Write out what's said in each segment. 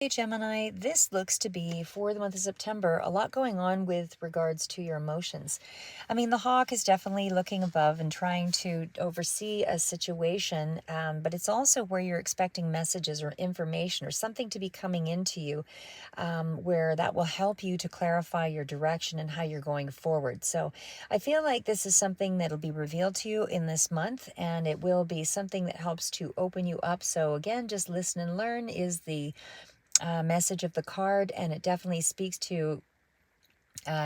Hey Gemini, this looks to be for the month of September, a lot going on with regards to your emotions. I mean, the hawk is definitely looking above and trying to oversee a situation, but it's also where you're expecting messages or information or something to be coming into you where that will help you to clarify your direction and how you're going forward. So I feel like this is something that'll be revealed to you in this month, and it will be something that helps to open you up. So again, just listen and learn is the message of the card, and it definitely speaks to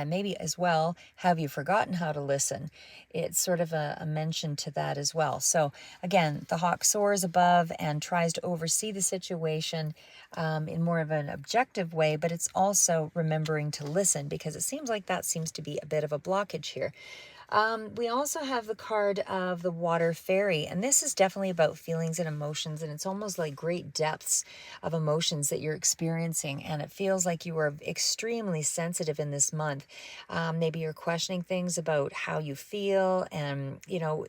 maybe as well, have you forgotten how to listen? It's sort of a mention to that as well. So again, the hawk soars above and tries to oversee the situation in more of an objective way, but it's also remembering to listen, because it seems like that seems to be a bit of a blockage here. We also have the card of the water fairy, and this is definitely about feelings and emotions, and it's almost like great depths of emotions that you're experiencing, and it feels like you are extremely sensitive in this month. Maybe you're questioning things about how you feel, and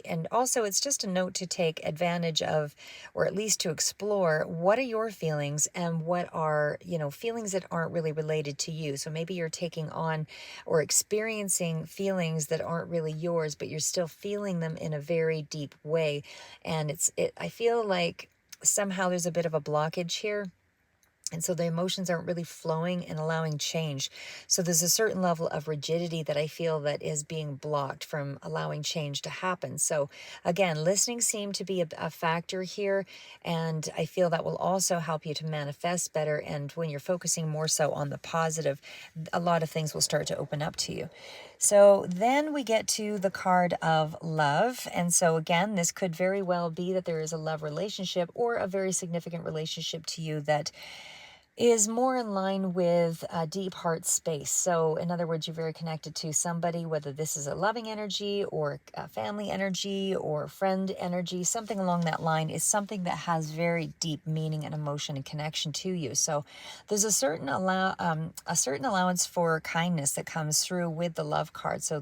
and also it's just a note to take advantage of, or at least to explore, what are your feelings and what are feelings that aren't really related to you. So maybe you're taking on or experiencing feelings that aren't really yours, but you're still feeling them in a very deep way. And I feel like somehow there's a bit of a blockage here, and so the emotions aren't really flowing and allowing change. So there's a certain level of rigidity that I feel that is being blocked from allowing change to happen. So again, listening seemed to be a factor here. And I feel that will also help you to manifest better. And when you're focusing more so on the positive, a lot of things will start to open up to you. So then we get to the card of love. And so again, this could very well be that there is a love relationship or a very significant relationship to you that is more in line with a deep heart space. So in other words, you're very connected to somebody, whether this is a loving energy or a family energy or friend energy, something along that line is something that has very deep meaning and emotion and connection to you. So there's a certain allowance for kindness that comes through with the love card. So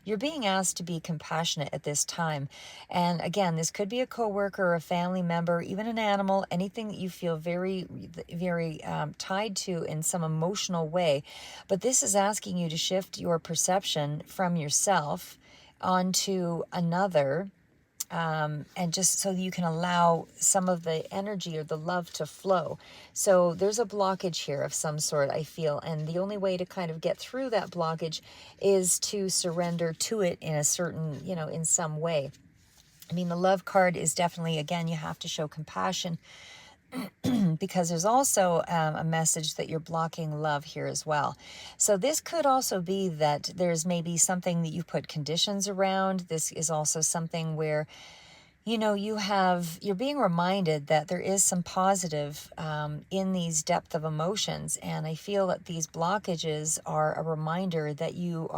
you're being asked to be compassionate at this time. And again, this could be a coworker or a family member, even an animal, anything that you feel very, very tied to in some emotional way. But this is asking you to shift your perception from yourself onto another, and just so you can allow some of the energy or the love to flow. So there's a blockage here of some sort, I feel, and the only way to kind of get through that blockage is to surrender to it in a certain, in some way. I mean, the love card is definitely, again, you have to show compassion, because there's also a message that you're blocking love here as well. So this could also be that there's maybe something that you put conditions around. This is also something where you're being reminded that there is some positive in these depth of emotions, and I feel that these blockages are a reminder that you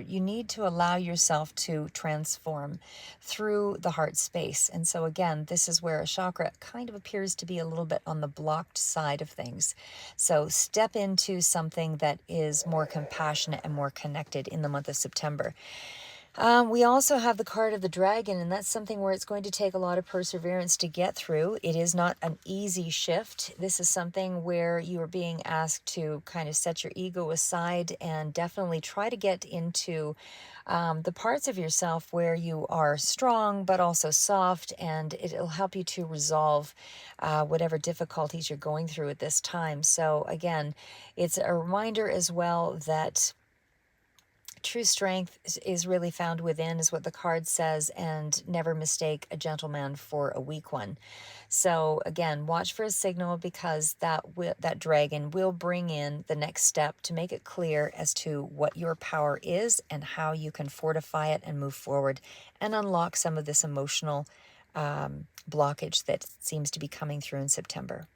need to allow yourself to transform through the heart space. And so again, this is where a chakra kind of appears to be a little bit on the blocked side of things. So step into something that is more compassionate and more connected in the month of September. We also have the card of the dragon, and that's something where it's going to take a lot of perseverance to get through. It is not an easy shift. This is something where you are being asked to kind of set your ego aside and definitely try to get into the parts of yourself where you are strong but also soft, and it'll help you to resolve whatever difficulties you're going through at this time. So again, it's a reminder as well that true strength is really found within, is what the card says, and never mistake a gentleman for a weak one. So again, watch for a signal, because that dragon will bring in the next step to make it clear as to what your power is and how you can fortify it and move forward and unlock some of this emotional blockage that seems to be coming through in September.